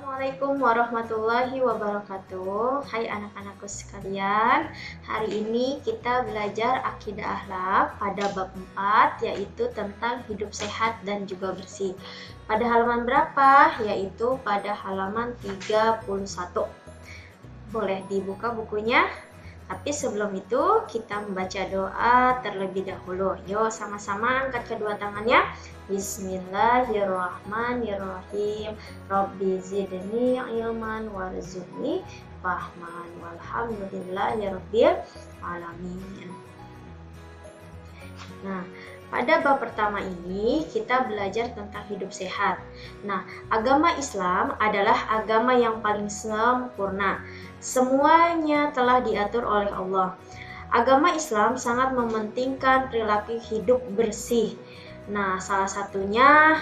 Assalamualaikum warahmatullahi wabarakatuh. Hai anak-anakku sekalian. Hari ini kita belajar akidah akhlak pada bab 4, yaitu tentang hidup sehat dan juga bersih. Pada halaman berapa? Yaitu pada halaman 31. Boleh dibuka bukunya. Tapi sebelum itu kita membaca doa terlebih dahulu. Yuk sama-sama angkat kedua tangannya. Bismillahirrahmanirrahim. Rabbi zidni ilman warzuqni fahman walhamdulillahirabbil alamin. Nah, pada bab pertama ini kita belajar tentang hidup sehat. Nah, agama Islam adalah agama yang paling sempurna. Semuanya telah diatur oleh Allah. Agama Islam sangat mementingkan perilaku hidup bersih. Nah, salah satunya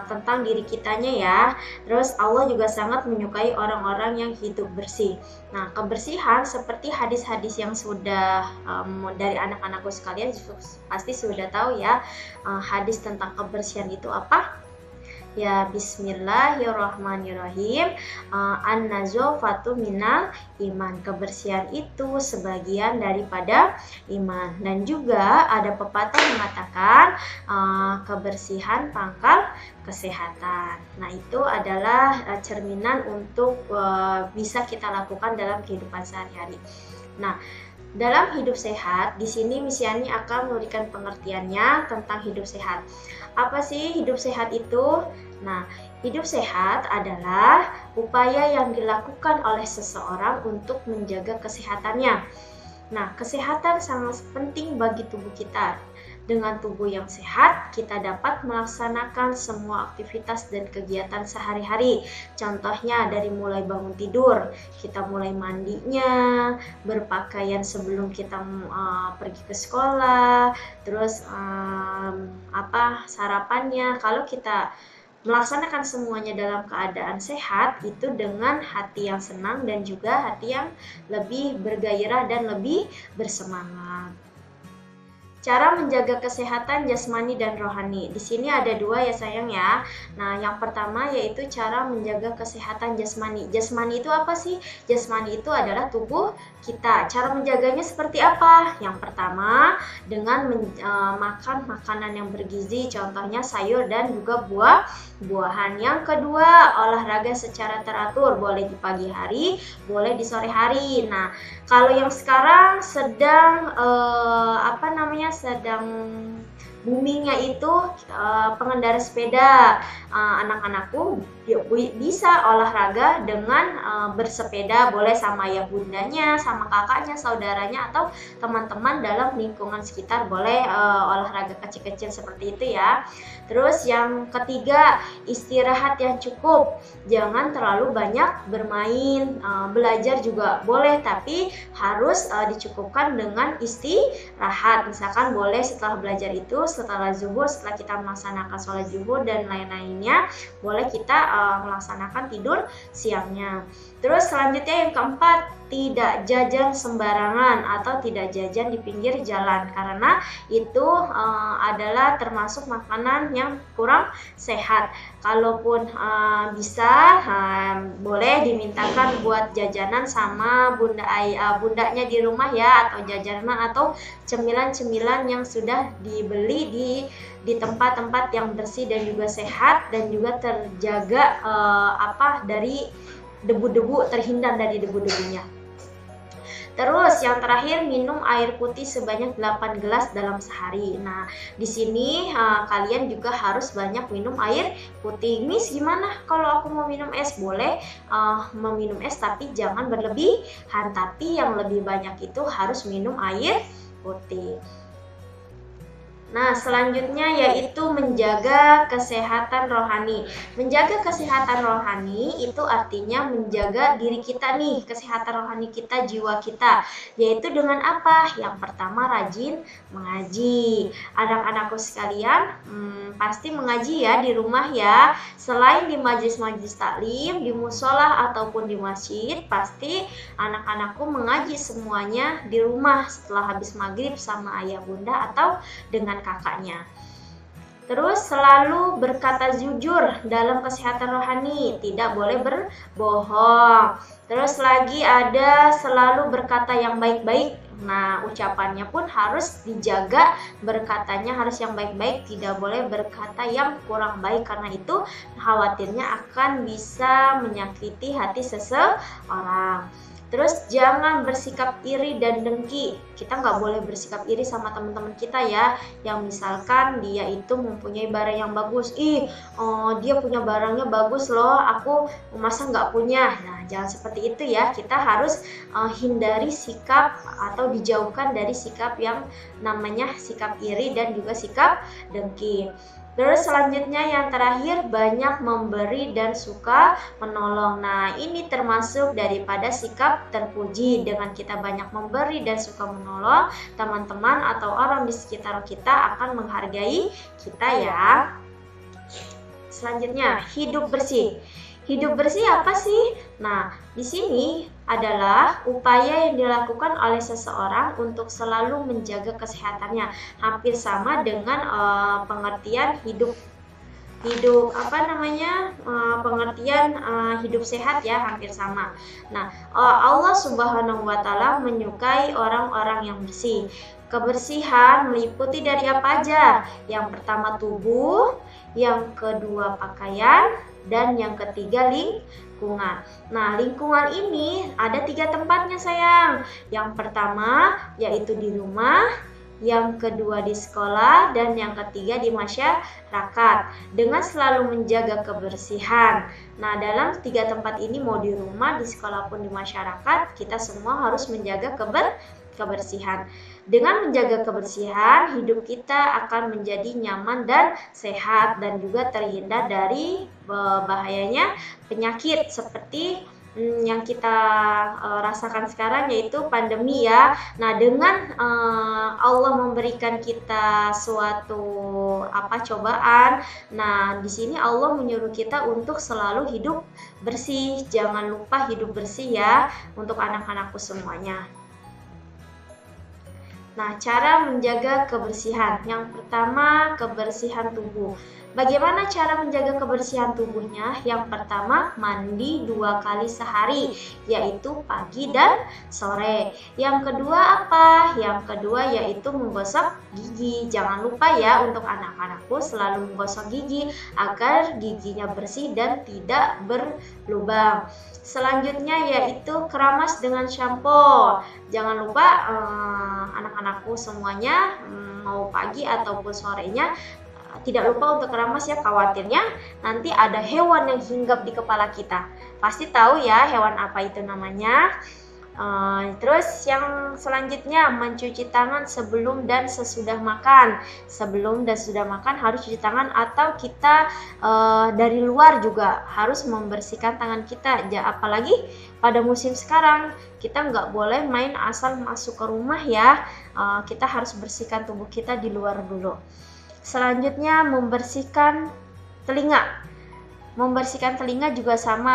tentang diri kitanya ya. Terus Allah juga sangat menyukai orang-orang yang hidup bersih. Nah, kebersihan seperti hadis-hadis yang sudah dari anak-anakku sekalian pasti sudah tahu ya. Hadis tentang kebersihan itu apa? Ya, bismillahirrahmanirrahim. An-nazafatu minal iman. Kebersihan itu sebagian daripada iman. Dan juga ada pepatah mengatakan kebersihan pangkal kesehatan. Nah, itu adalah cerminan untuk bisa kita lakukan dalam kehidupan sehari-hari. Nah, dalam hidup sehat, di sini Misyani akan memberikan pengertiannya tentang hidup sehat. Apa sih hidup sehat itu? Nah, hidup sehat adalah upaya yang dilakukan oleh seseorang untuk menjaga kesehatannya. Nah, kesehatan sangat penting bagi tubuh kita. Dengan tubuh yang sehat, kita dapat melaksanakan semua aktivitas dan kegiatan sehari-hari. Contohnya dari mulai bangun tidur, kita mulai mandinya, berpakaian sebelum kita pergi ke sekolah, terus sarapannya. Kalau kita melaksanakan semuanya dalam keadaan sehat, itu dengan hati yang senang dan juga hati yang lebih bergairah dan lebih bersemangat. Cara menjaga kesehatan jasmani dan rohani. Di sini ada dua ya sayang ya. Nah, yang pertama yaitu cara menjaga kesehatan jasmani. Jasmani itu apa sih? Jasmani itu adalah tubuh kita. Cara menjaganya seperti apa? Yang pertama dengan makan makanan yang bergizi, contohnya sayur dan juga buah-buahan. Yang kedua, olahraga secara teratur, boleh di pagi hari, boleh di sore hari. Nah, kalau yang sekarang sedang sedang boomingnya itu pengendara sepeda. Anak-anakku bisa olahraga dengan bersepeda, boleh sama ayah bundanya, sama kakaknya, saudaranya, atau teman-teman dalam lingkungan sekitar, boleh olahraga kecil-kecil seperti itu ya. Terus yang ketiga, istirahat yang cukup, jangan terlalu banyak bermain. Belajar juga boleh, tapi harus dicukupkan dengan istirahat. Misalkan boleh setelah belajar itu, setelah zuhur, setelah kita melaksanakan sholat zuhur dan lain-lainnya, boleh kita melaksanakan tidur siangnya. Terus selanjutnya yang keempat, tidak jajan sembarangan atau tidak jajan di pinggir jalan, karena itu adalah termasuk makanan yang kurang sehat. Kalaupun bisa, boleh dimintakan buat jajanan sama bundanya di rumah ya, atau jajanan atau cemilan-cemilan yang sudah dibeli di tempat-tempat yang bersih dan juga sehat, dan juga terjaga dari debu-debu, terhindar dari debu-debunya. Terus yang terakhir, minum air putih sebanyak 8 gelas dalam sehari. Nah, di sini kalian juga harus banyak minum air putih. Miss, gimana kalau aku mau minum es? Boleh meminum es, tapi jangan berlebihan. Tapi yang lebih banyak itu harus minum air putih. Nah, selanjutnya yaitu menjaga kesehatan rohani. Menjaga kesehatan rohani itu artinya menjaga diri kita nih, kesehatan rohani kita, jiwa kita. Yaitu dengan apa? Yang pertama, rajin mengaji. Anak-anakku sekalian, pasti mengaji ya di rumah ya. Selain di majelis-majelis taklim, di musola ataupun di masjid, pasti anak-anakku mengaji semuanya di rumah setelah habis maghrib sama ayah bunda atau dengan kakaknya. Terus selalu berkata jujur dalam kesehatan rohani, tidak boleh berbohong. Terus lagi ada selalu berkata yang baik-baik. Nah, ucapannya pun harus dijaga, berkatanya harus yang baik-baik, tidak boleh berkata yang kurang baik, karena itu khawatirnya akan bisa menyakiti hati seseorang. Terus jangan bersikap iri dan dengki. Kita nggak boleh bersikap iri sama teman-teman kita ya. Yang misalkan dia itu mempunyai barang yang bagus. Dia punya barangnya bagus loh, aku masa nggak punya. Nah, jangan seperti itu ya. Kita harus hindari sikap atau dijauhkan dari sikap yang namanya sikap iri dan juga sikap dengki. Terus selanjutnya yang terakhir, banyak memberi dan suka menolong. Nah, ini termasuk daripada sikap terpuji. Dengan kita banyak memberi dan suka menolong, teman-teman atau orang di sekitar kita akan menghargai kita ya. Selanjutnya, hidup bersih. Hidup bersih apa sih? Nah, di sini adalah upaya yang dilakukan oleh seseorang untuk selalu menjaga kesehatannya. Hampir sama dengan pengertian hidup pengertian hidup sehat ya, hampir sama. Nah, Allah Subhanahu wa taala menyukai orang-orang yang bersih. Kebersihan meliputi dari apa aja? Yang pertama tubuh, yang kedua pakaian, dan yang ketiga lingkungan. Nah, lingkungan ini ada 3 tempatnya sayang. Yang pertama yaitu di rumah, yang kedua di sekolah, dan yang ketiga di masyarakat. Dengan selalu menjaga kebersihan. Nah, dalam 3 tempat ini, mau di rumah, di sekolah pun di masyarakat, kita semua harus menjaga kebersihan. Dengan menjaga kebersihan, hidup kita akan menjadi nyaman dan sehat, dan juga terhindar dari bahayanya penyakit seperti yang kita rasakan sekarang, yaitu pandemi ya. Nah, dengan Allah memberikan kita suatu cobaan, nah di sini Allah menyuruh kita untuk selalu hidup bersih. Jangan lupa hidup bersih ya untuk anak-anakku semuanya. Nah, cara menjaga kebersihan. Yang pertama, kebersihan tubuh. Bagaimana cara menjaga kebersihan tubuhnya? Yang pertama, mandi 2 kali sehari, yaitu pagi dan sore. Yang kedua apa? Yang kedua yaitu menggosok gigi. Jangan lupa ya untuk anak-anakku selalu menggosok gigi agar giginya bersih dan tidak berlubang. Selanjutnya yaitu keramas dengan shampoo. Jangan lupa anak-anakku semuanya mau pagi ataupun sorenya tidak lupa untuk keramas ya, khawatirnya nanti ada hewan yang hinggap di kepala kita. Pasti tahu ya hewan apa itu namanya. Terus yang selanjutnya, mencuci tangan sebelum dan sesudah makan. Sebelum dan sesudah makan harus cuci tangan, atau kita dari luar juga harus membersihkan tangan kita. Apalagi pada musim sekarang, kita nggak boleh main asal masuk ke rumah ya. Kita harus bersihkan tubuh kita di luar dulu. Selanjutnya, membersihkan telinga. Membersihkan telinga juga sama,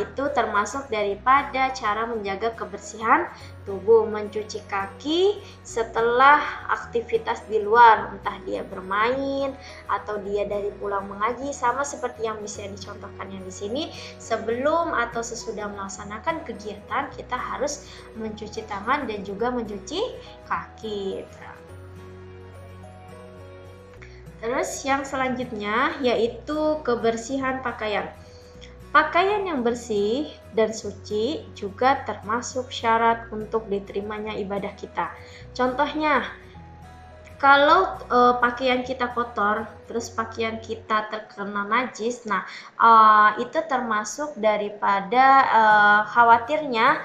itu termasuk daripada cara menjaga kebersihan tubuh. Mencuci kaki setelah aktivitas di luar, entah dia bermain atau dia dari pulang mengaji, sama seperti yang bisa dicontohkan yang di sini. Sebelum atau sesudah melaksanakan kegiatan, kita harus mencuci tangan dan juga mencuci kaki. Terus yang selanjutnya yaitu kebersihan pakaian. Pakaian yang bersih dan suci juga termasuk syarat untuk diterimanya ibadah kita. Contohnya, kalau pakaian kita kotor, terus pakaian kita terkena najis, nah itu termasuk daripada khawatirnya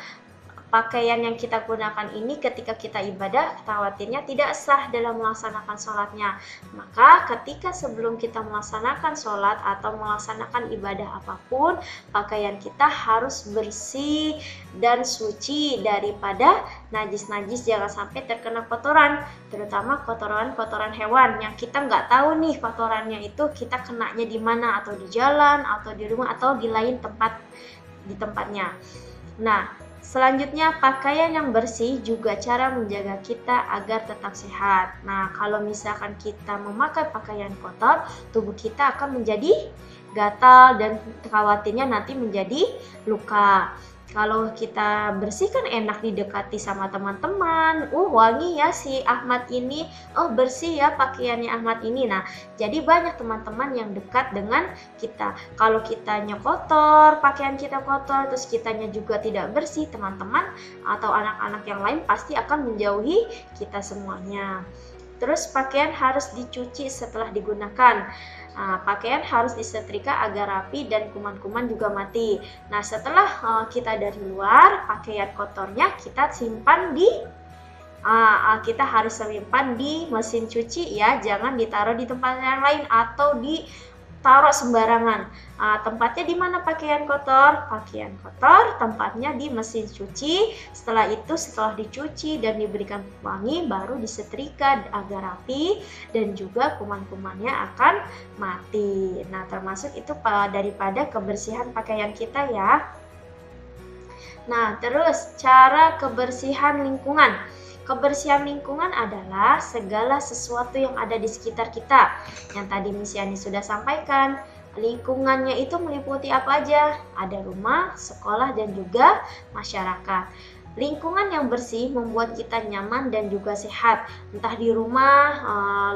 pakaian yang kita gunakan ini ketika kita ibadah, khawatirnya tidak sah dalam melaksanakan sholatnya. Maka ketika sebelum kita melaksanakan sholat atau melaksanakan ibadah apapun, pakaian kita harus bersih dan suci daripada najis-najis, jangan sampai terkena kotoran, terutama kotoran-kotoran hewan yang kita nggak tahu nih kotorannya itu kita kenanya di mana, atau di jalan, atau di rumah, atau di lain tempat, di tempatnya. Nah, Selanjutnya, pakaian yang bersih juga cara menjaga kita agar tetap sehat. Nah, kalau misalkan kita memakai pakaian kotor, tubuh kita akan menjadi gatal dan khawatirnya nanti menjadi luka. Kalau kita bersihkan enak didekati sama teman-teman, wangi ya si Ahmad ini, bersih ya pakaiannya Ahmad ini. Nah, jadi banyak teman-teman yang dekat dengan kita. Kalau kitanya kotor, pakaian kita kotor, terus kitanya juga tidak bersih, teman-teman atau anak-anak yang lain pasti akan menjauhi kita semuanya. Terus pakaian harus dicuci setelah digunakan. Nah, pakaian harus disetrika agar rapi dan kuman-kuman juga mati. Nah, setelah kita dari luar, pakaian kotornya kita simpan di kita harus simpan di mesin cuci ya, jangan ditaruh di tempat yang lain atau ditaruh sembarangan. Tempatnya di mana pakaian kotor? Pakaian kotor tempatnya di mesin cuci. Setelah itu, setelah dicuci dan diberikan wangi, baru disetrika agar rapi dan juga kuman-kumannya akan mati. Nah, termasuk itu daripada kebersihan pakaian kita ya. Nah, terus cara kebersihan lingkungan. Kebersihan lingkungan adalah segala sesuatu yang ada di sekitar kita. Yang tadi Miss Yani sudah sampaikan, lingkungannya itu meliputi apa aja? Ada rumah, sekolah, dan juga masyarakat. Lingkungan yang bersih membuat kita nyaman dan juga sehat. Entah di rumah,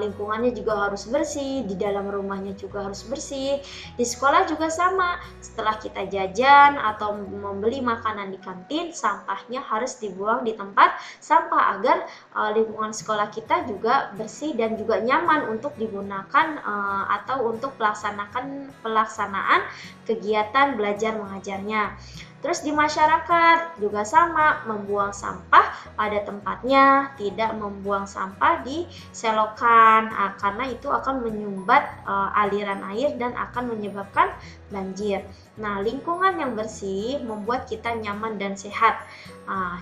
lingkungannya juga harus bersih, di dalam rumahnya juga harus bersih. Di sekolah juga sama. Setelah kita jajan atau membeli makanan di kantin, sampahnya harus dibuang di tempat sampah agar lingkungan sekolah kita juga bersih dan juga nyaman untuk digunakan atau untuk pelaksanaan kegiatan belajar mengajarnya. Terus di masyarakat juga sama, membuang sampah pada tempatnya, tidak membuang sampah di selokan, karena itu akan menyumbat aliran air dan akan menyebabkan banjir. Nah, lingkungan yang bersih membuat kita nyaman dan sehat.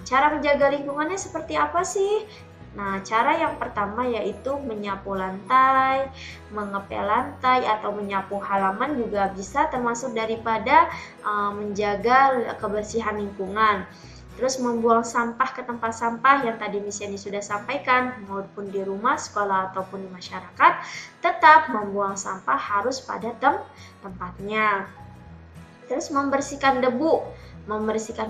Cara menjaga lingkungannya seperti apa sih? Nah, cara yang pertama yaitu menyapu lantai, mengepel lantai, atau menyapu halaman juga bisa termasuk daripada menjaga kebersihan lingkungan. Terus membuang sampah ke tempat sampah yang tadi Miss Yani sudah sampaikan, maupun di rumah, sekolah, ataupun di masyarakat, tetap membuang sampah harus pada tempatnya. Terus membersihkan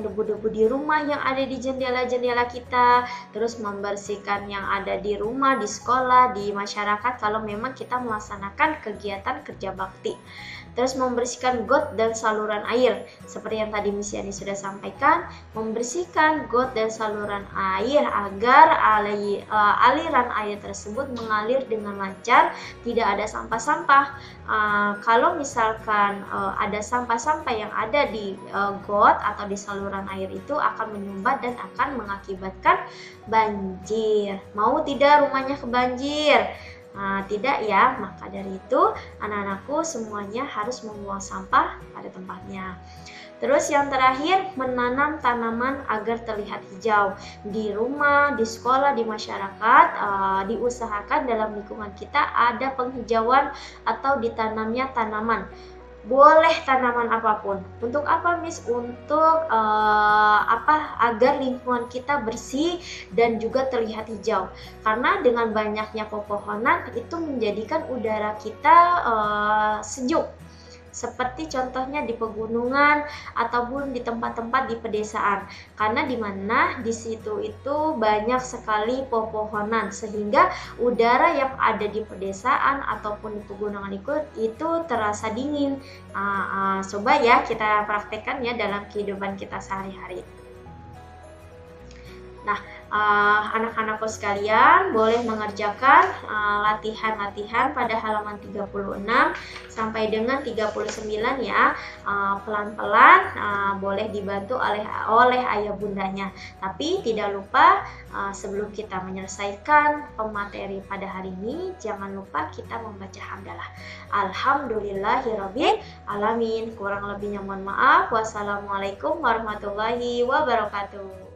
debu-debu di rumah yang ada di jendela-jendela kita, terus membersihkan yang ada di rumah, di sekolah, di masyarakat kalau memang kita melaksanakan kegiatan kerja bakti. Terus membersihkan got dan saluran air, seperti yang tadi Miss Yani sudah sampaikan, membersihkan got dan saluran air agar aliran air tersebut mengalir dengan lancar, tidak ada sampah-sampah. Kalau misalkan ada sampah-sampah yang ada di got atau di saluran air itu akan menyumbat dan akan mengakibatkan banjir. Mau tidak rumahnya kebanjir? Tidak ya, maka dari itu anak-anakku semuanya harus membuang sampah pada tempatnya. Terus yang terakhir, menanam tanaman agar terlihat hijau. Di rumah, di sekolah, di masyarakat, diusahakan dalam lingkungan kita ada penghijauan atau ditanamnya tanaman. Boleh tanaman apapun. Untuk apa, Miss? Untuk agar lingkungan kita bersih dan juga terlihat hijau. Karena dengan banyaknya pepohonan itu menjadikan udara kita sejuk. Seperti contohnya di pegunungan ataupun di tempat-tempat di pedesaan, karena di mana di situ itu banyak sekali pepohonan sehingga udara yang ada di pedesaan ataupun di pegunungan itu terasa dingin. Coba ya kita praktekkan ya dalam kehidupan kita sehari-hari. Nah, anak-anakku sekalian boleh mengerjakan latihan-latihan pada halaman 36 sampai dengan 39 ya. Pelan-pelan boleh dibantu oleh ayah bundanya. Tapi tidak lupa sebelum kita menyelesaikan pemateri pada hari ini, jangan lupa kita membaca hamdalah. Alhamdulillahirabbil alamin. Kurang lebihnya mohon maaf. Wassalamualaikum warahmatullahi wabarakatuh.